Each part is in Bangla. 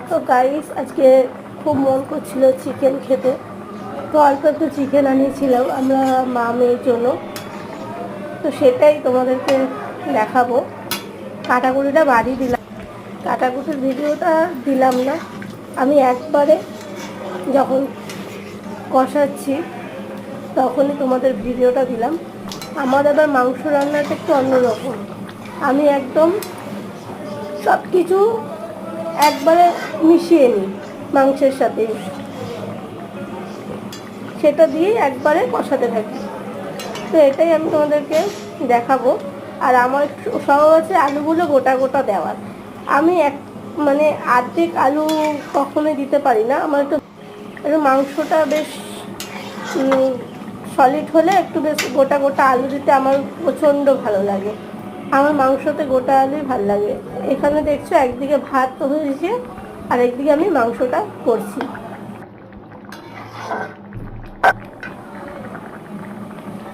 তো গাইস, আজকে খুব মন করছিল চিকেন খেতে। তো অল্প একটু চিকেন আনিয়েছিলাম আমরা মা মেয়ের জন্য। তো সেটাই তোমাদেরকে দেখাবো। কাটাকুটিটা বাড়ি দিলাম, কাটাকুটির ভিডিওটা দিলাম না। আমি একবারে যখন কষাচ্ছি তখনই তোমাদের ভিডিওটা দিলাম। আমার আবার মাংস রান্নাটা একটু অন্যরকম। আমি একদম সব কিছু একবারে মিশিয়ে নিই মাংসের সাথে, সেটা দিয়েই একবারে কষাতে থাকি। তো এটাই আমি তোমাদেরকে দেখাবো। আর আমার স্বভাব আছে আলুগুলো গোটা গোটা দেওয়ার। আমি মানে অর্ধেক আলু কখনোই দিতে পারি না। আমার একটু মাংসটা বেশ সলিড হলে একটু বেশ গোটা গোটা আলু দিতে আমার প্রচণ্ড ভালো লাগে। আমার মাংসতে গোটা আলুই ভালো লাগে। এখানে দেখছো একদিকে ভাত হয়েছে আর একদিকে আমি মাংসটা করছি।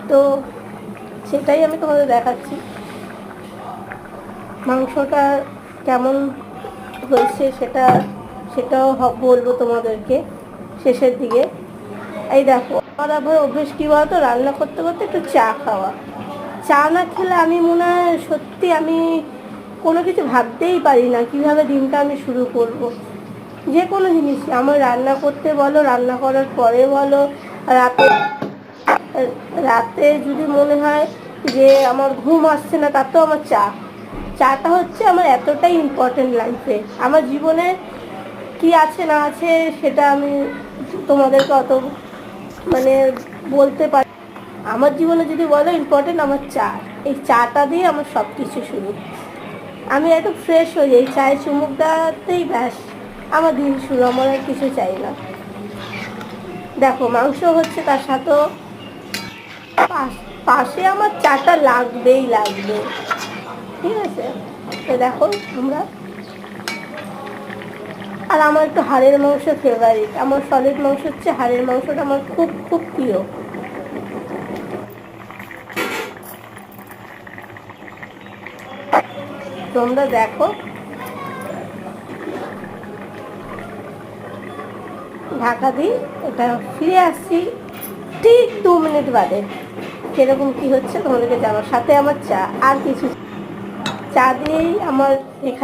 তো সেটাই আমি তোমাদের দেখাচ্ছি। মাংসটা কেমন হয়েছে সেটাও বলবো তোমাদেরকে শেষের দিকে। এই দেখো, আমার আবার অভ্যেস কী বলতো, রান্না করতে করতে একটু চা খাওয়া। চা না খেলে আমি মনে হয় সত্যি আমি কোনো কিছু ভাবতেই পারি না কীভাবে দিনটা আমি শুরু করব। যে কোনো জিনিসই, আমার রান্না করতে বলো, রান্না করার পরে বলো, রাতে রাতে যদি মনে হয় যে আমার ঘুম আসছে না, তাতেও আমার চাটা হচ্ছে আমার এতটাই ইম্পর্টেন্ট লাইফে। আমার জীবনে কি আছে না আছে সেটা আমি তোমাদেরকে অত মানে বলতে পারি। আমার জীবনে যদি বলো ইম্পর্টেন্ট আমার চা। এই চাটা দিয়ে আমার সব কিছু শুরু। আমি একটু ফ্রেশ হয়ে যাই, চায়ে চুমুক দেওয়াতেই ব্যাস আমার দিন শুরু। আমার আর কিছু চাই না। দেখো, মাংস হচ্ছে, তার সাথেও পাশে আমার চাটা লাগবে। ঠিক আছে, তো দেখো আমরা। আর আমার একটু হাড়ের মাংস ফেভারিট। আমার সলিড মাংস হচ্ছে হাড়ের মাংসটা আমার খুব খুব প্রিয়। তোমরা দেখো, ঢাকা দিই। এটা ফিরে আসছি ঠিক 2 মিনিট বাদে। কিরকম কি হচ্ছে তোমাদেরকে জানার সাথে আমার চা, আর কিছু চা দিয়েই আমার এখানে